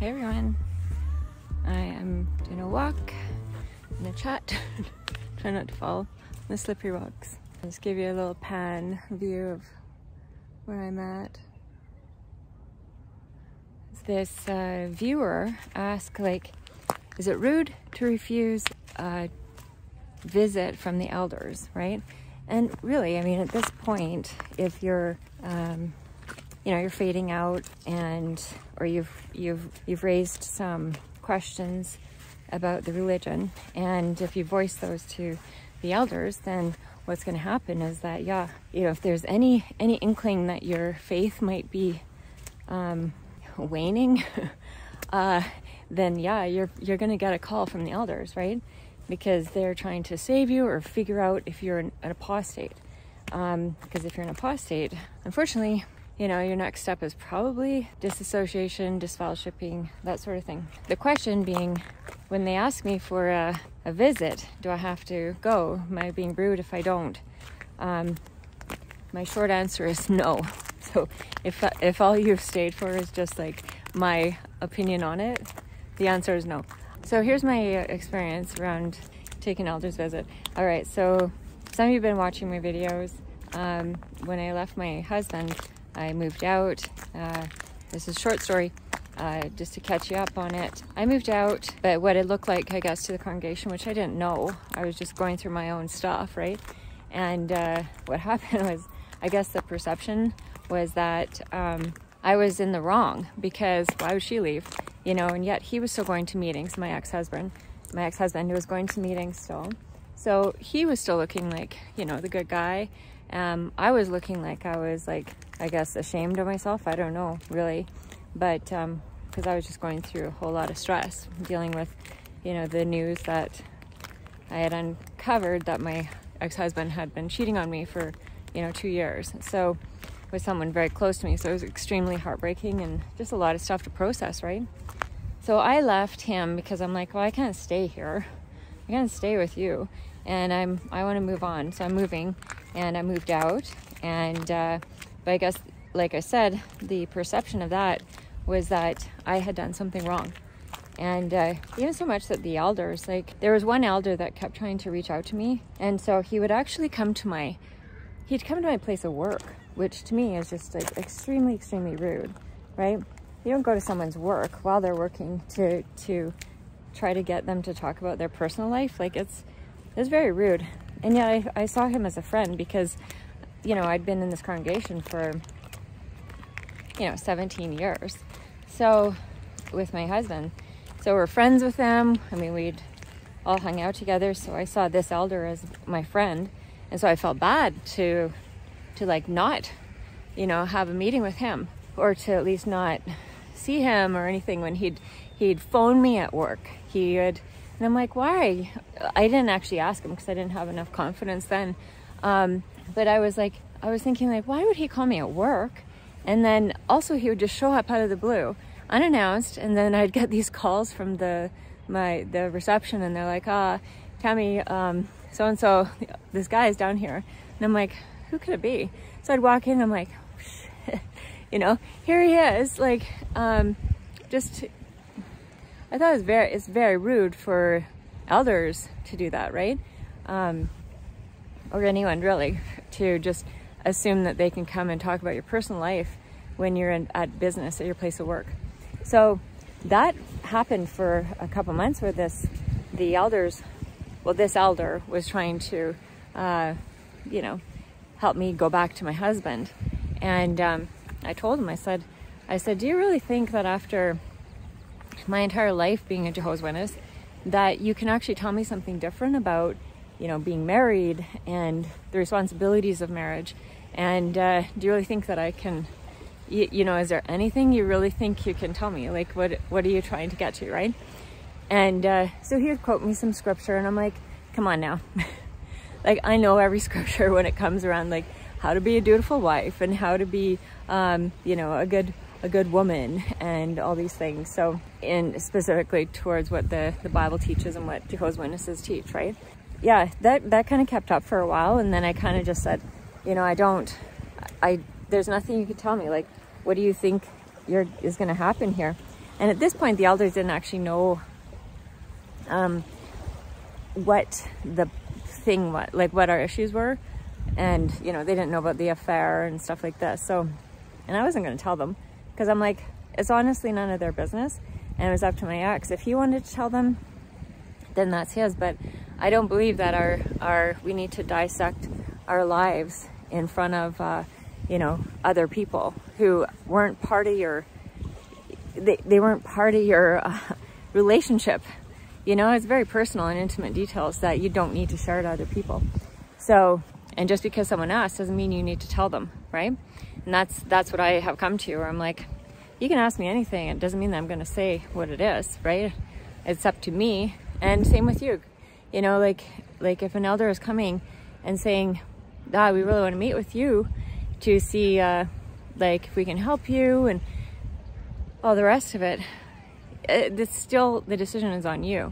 Hey everyone, I am doing a walk and a chat. Try not to fall on the slippery rocks. I'll just give you a little pan view of where I'm at. This viewer asked, like, is it rude to refuse a visit from the elders, right? And really, I mean, at this point, if you're you're fading out, or you've raised some questions about the religion, and if you voice those to the elders, then what's going to happen is that, if there's any inkling that your faith might be waning, then you're going to get a call from the elders, right? Because they're trying to save you or figure out if you're an apostate. Because if you're an apostate, unfortunately, your next step is probably disassociation, disfellowshipping, that sort of thing. The question being, when they ask me for a visit, do I have to go? Am I being rude if I don't? My short answer is no. So if all you've stayed for is just like my opinion on it, the answer is no. So here's my experience around taking elders visit. All right, so some of you have been watching my videos. When I left my husband, I moved out. This is a short story, just to catch you up on it. I moved out, but what it looked like, I guess, to the congregation, which I didn't know. I was just going through my own stuff, right? And what happened was, I guess the perception was that I was in the wrong, because why would she leave? And yet he was still going to meetings, my ex-husband who was going to meetings still. So he was still looking like, the good guy. I was looking like I was, like, I guess, ashamed of myself. I don't know, really. But because I was just going through a whole lot of stress, dealing with, the news that I had uncovered that my ex-husband had been cheating on me for, 2 years. So with someone very close to me. So it was extremely heartbreaking and just a lot of stuff to process, right? So I left him because I'm like, well, I can't stay here. I can't stay with you. And I want to move on. So I'm moving, and I moved out. And but I guess, like I said, the perception of that was that I had done something wrong. And even so much that the elders, like, there was one elder that kept trying to reach out to me. And so he would actually come to my place of work, which to me is just, like, extremely, extremely rude, right? You don't go to someone's work while they're working to try to get them to talk about their personal life. Like, it's very rude. And yet I saw him as a friend because, I'd been in this congregation for, 17 years. So with my husband, so we're friends with them. I mean, we'd all hung out together. So I saw this elder as my friend. And so I felt bad to like not, have a meeting with him, or to at least not see him or anything when he'd phone me at work. And I'm like, why? I didn't actually ask him because I didn't have enough confidence then. But I was thinking, like, why would he call me at work? And then also he would just show up out of the blue, unannounced. And then I'd get these calls from the reception, and they're like, Tammy, so-and-so, this guy is down here. And I'm like, who could it be? So I'd walk in, and I'm like, shit, here he is. Like, I thought it's very rude for elders to do that, right? Or anyone really, to just assume that they can come and talk about your personal life when you're at business at your place of work. So that happened for a couple months where this elder was trying to, help me go back to my husband. And I told him, I said, do you really think that after my entire life being a Jehovah's Witness, that you can actually tell me something different about, being married and the responsibilities of marriage? And do you really think that I can, is there anything you really think you can tell me? Like, what are you trying to get to, right? And so he would quote me some scripture, and I'm like, come on now. Like, I know every scripture when it comes around, like, how to be a dutiful wife and how to be, a good woman and all these things. So, and specifically towards what the Bible teaches and what Jehovah's Witnesses teach, right? Yeah, that kind of kept up for a while. And then I kind of just said, there's nothing you could tell me. Like, what do you think is going to happen here? And at this point, the elders didn't actually know what the thing was, like what our issues were. And, you know, they didn't know about the affair and stuff like this. So, and I wasn't going to tell them because I'm like, it's honestly none of their business. And it was up to my ex. If he wanted to tell them, then that's his. But I don't believe that we need to dissect our lives in front of, you know, other people who weren't part of your, they weren't part of your relationship. You know, it's very personal and intimate details that you don't need to share to other people. So, and just because someone asks doesn't mean you need to tell them, right? And that's what I have come to, where I'm like, you can ask me anything. It doesn't mean that I'm going to say what it is, right? It's up to me. And same with you. You know, like if an elder is coming and saying, we really want to meet with you to see, like, if we can help you and all the rest of it, it's still, the decision is on you.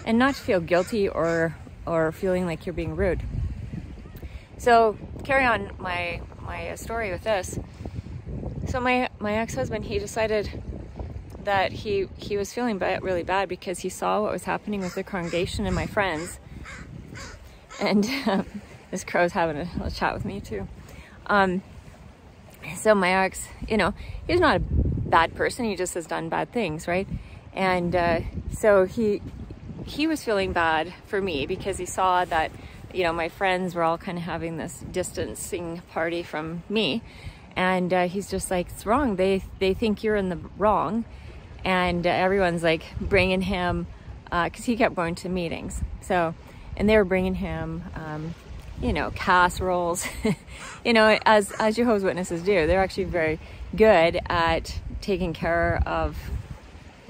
And not to feel guilty or feeling like you're being rude. So carry on my story with this. So my ex-husband, he decided that he was feeling really bad because he saw what was happening with the congregation and my friends. And this crow's having a little chat with me too. So my ex, you know, he's not a bad person. He just has done bad things, right? And so he was feeling bad for me because he saw that, you know, my friends were all kind of having this distancing party from me. And he's just like, it's wrong. They think you're in the wrong. And everyone's like bringing him, because he kept going to meetings. So, and they were bringing him, you know, casseroles, you know, as Jehovah's Witnesses do. They're actually very good at taking care of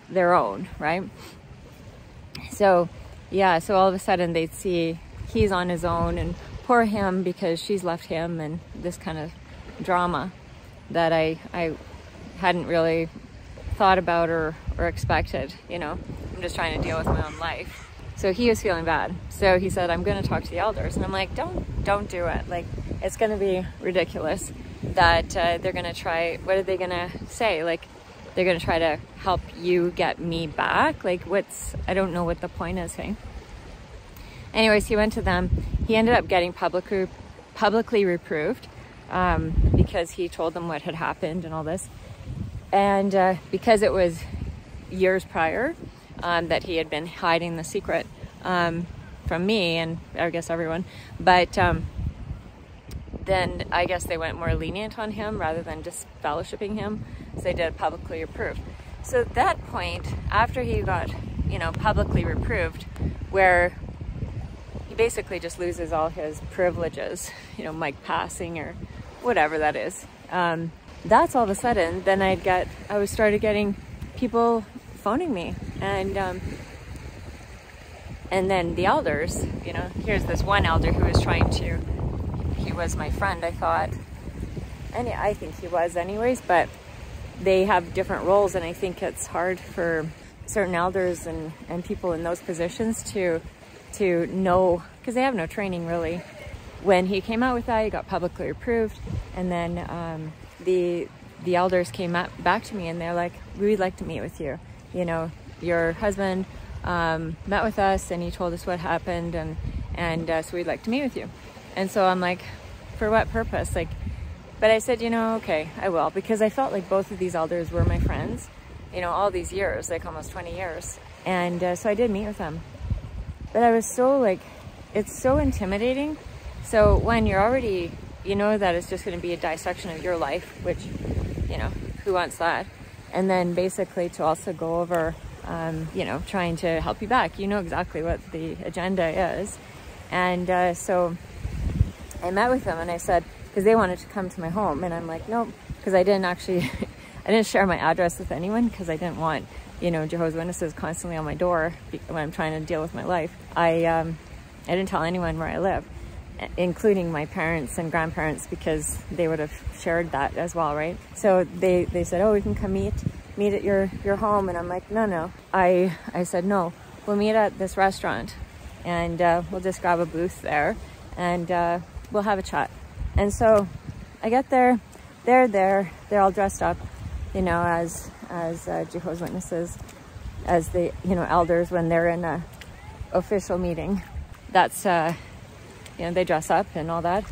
their own, right? So, yeah, so all of a sudden they'd see he's on his own and poor him because she's left him, and this kind of drama that I hadn't really thought about or expected, you know. I'm just trying to deal with my own life. So he was feeling bad. So he said, I'm going to talk to the elders. And I'm like, don't do it. Like, it's going to be ridiculous that they're going to try, what are they going to say? Like, they're going to try to help you get me back? Like, I don't know what the point is, hey? Anyways, he went to them. He ended up getting publicly reproved because he told them what had happened and all this. And because it was years prior that he had been hiding the secret from me and I guess everyone. But then I guess they went more lenient on him rather than just fellowshipping him. So they did publicly approved. So at that point, after he got, you know, publicly reproved, where he basically just loses all his privileges, you know, mic passing or whatever that is. That's all of a sudden, then I started getting people phoning me, and then the elders, you know, here's this one elder who was he was my friend, I thought, and I think he was anyways, but they have different roles, and I think it's hard for certain elders and people in those positions to know, because they have no training really. When he came out with that, he got publicly approved, and then the elders came back to me and they're like, we'd like to meet with you. You know, your husband met with us and he told us what happened, and so we'd like to meet with you. And so I'm like, for what purpose? Like, but I said, you know, okay, I will, because I felt like both of these elders were my friends, you know, all these years, like almost 20 years. And so I did meet with them. But I was so like, it's so intimidating. So when you're already, you know that it's just going to be a dissection of your life, which, you know, who wants that? And then basically to also go over, you know, trying to help you back. You know exactly what the agenda is. And so I met with them and I said, because they wanted to come to my home, and I'm like, nope, because I didn't actually, I didn't share my address with anyone because I didn't want, you know, Jehovah's Witnesses constantly on my door when I'm trying to deal with my life. I didn't tell anyone where I live, including my parents and grandparents, because they would have shared that as well, right? So they said, oh, we can come meet at your home. And I'm like, no. I said, no, we'll meet at this restaurant, and we'll just grab a booth there, and we'll have a chat. And so I get there, they're all dressed up, you know, as Jehovah's Witnesses, as the, you know, elders when they're in a official meeting. That's, you know, they dress up and all that,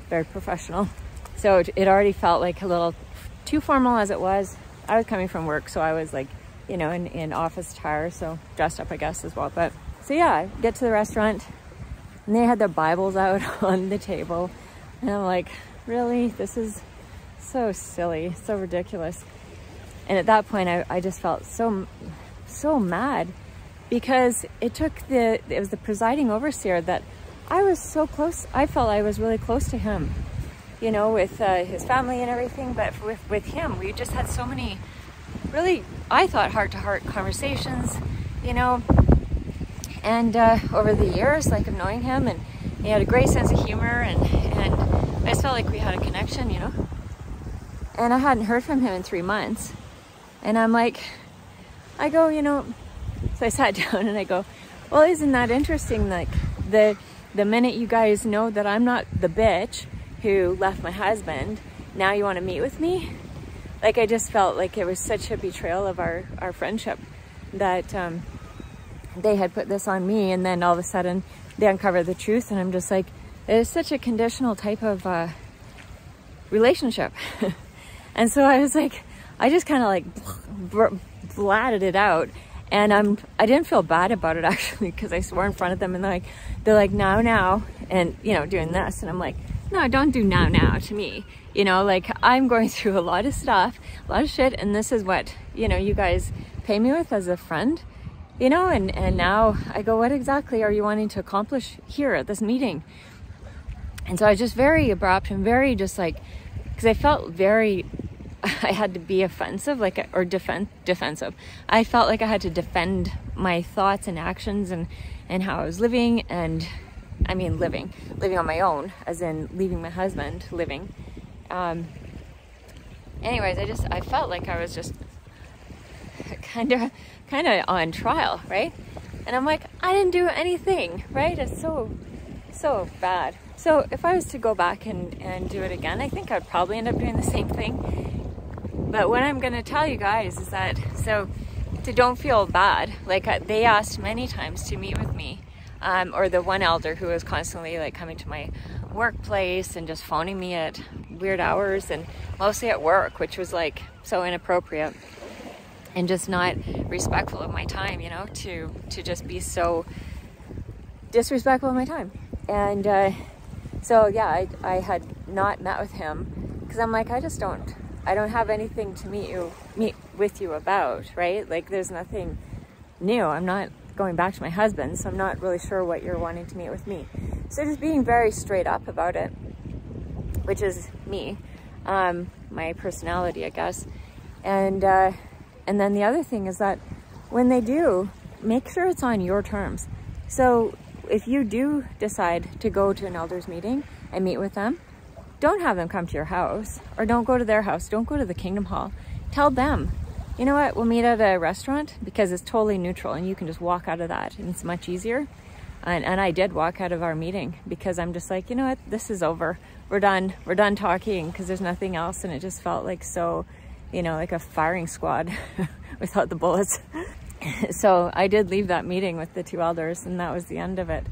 very professional. So it already felt like a little too formal as it was. I was coming from work, so I was like, you know, in office attire, so dressed up, I guess, as well. But so yeah, I get to the restaurant and they had their Bibles out on the table. And I'm like, really? This is so silly, so ridiculous. And at that point, I just felt so mad, because it was the presiding overseer that I was so close. I felt I was really close to him, you know, with his family and everything. But with him, we just had so many really, I thought, heart-to-heart conversations, you know. And over the years, like, of knowing him, and he had a great sense of humor, and I just felt like we had a connection, you know. And I hadn't heard from him in 3 months. And I'm like, I go, you know, so I sat down and I go, well, isn't that interesting? Like, the minute you guys know that I'm not the bitch who left my husband, now you want to meet with me? Like, I just felt like it was such a betrayal of our friendship that they had put this on me, and then all of a sudden they uncovered the truth, and I'm just like, it is such a conditional type of relationship. And so I was like, I just kind of like blatted it out, and I didn't feel bad about it, actually, because I swore in front of them, and they're like now, and, you know, doing this, and I'm like, no, don't do now to me, you know, like, I'm going through a lot of stuff, a lot of shit, and this is what, you know, you guys pay me with as a friend, you know. And now I go, what exactly are you wanting to accomplish here at this meeting? And so I was just very abrupt and very just like, because I felt very, I had to be offensive, like, or defensive. I felt like I had to defend my thoughts and actions and how I was living, and I mean living on my own, as in leaving my husband, living. Anyways, I felt like I was just kind of on trial, right? And I'm like, I didn't do anything, right? It's so bad. So if I was to go back and do it again, I think I'd probably end up doing the same thing. But what I'm gonna tell you guys is that, so to don't feel bad, like, they asked many times to meet with me, or the one elder who was constantly like coming to my workplace and just phoning me at weird hours, and mostly at work, which was like so inappropriate and just not respectful of my time, you know, to just be so disrespectful of my time. And so yeah, I had not met with him, because I'm like, I don't have anything to meet with you about, right? Like, there's nothing new. I'm not going back to my husband, so I'm not really sure what you're wanting to meet with me. So just being very straight up about it, which is me, my personality, I guess. And then the other thing is that when they do, make sure it's on your terms. So if you do decide to go to an elders meeting and meet with them, don't have them come to your house, or don't go to their house. Don't go to the Kingdom Hall. Tell them, you know what, we'll meet at a restaurant, because it's totally neutral and you can just walk out of that, and it's much easier. And I did walk out of our meeting, because I'm just like, you know what, this is over. We're done talking, because there's nothing else. And it just felt like so, you know, like a firing squad without the bullets. So I did leave that meeting with the two elders, and that was the end of it.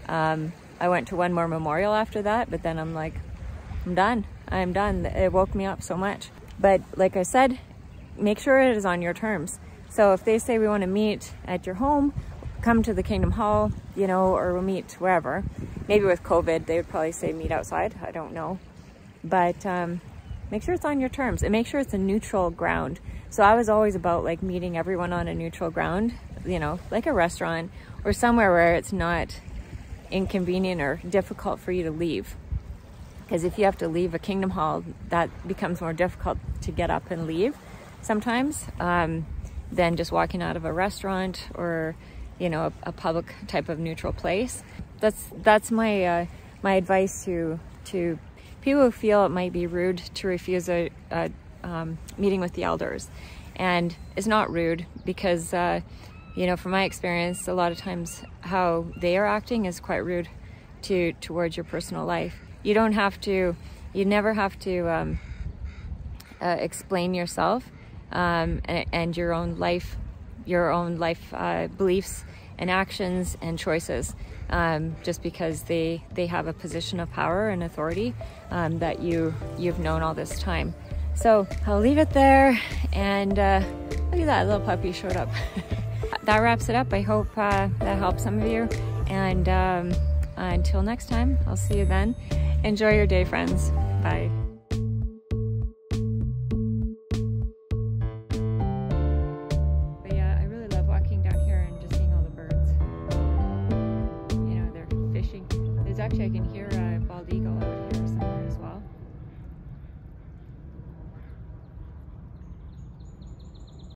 I went to one more memorial after that, but then I'm like, I'm done. It woke me up so much. But like I said, make sure it is on your terms. So if they say we want to meet at your home, come to the Kingdom Hall, you know, or we'll meet wherever. Maybe with COVID, they would probably say meet outside. I don't know. But make sure it's on your terms, and make sure it's a neutral ground. So I was always about like meeting everyone on a neutral ground, you know, like a restaurant or somewhere where it's not inconvenient or difficult for you to leave. Because if you have to leave a Kingdom Hall, that becomes more difficult to get up and leave sometimes than just walking out of a restaurant or, you know, a public type of neutral place. That's my my advice to people who feel it might be rude to refuse a meeting with the elders. And it's not rude, because you know, from my experience, a lot of times how they are acting is quite rude towards your personal life. You never have to explain yourself and your own life beliefs and actions and choices, just because they have a position of power and authority that you've known all this time. So I'll leave it there, and look at that, little puppy showed up. That wraps it up. I hope that helps some of you, and until next time, I'll see you then. Enjoy your day, friends. Bye. But yeah, I really love walking down here and just seeing all the birds. You know, they're fishing. There's actually, I can hear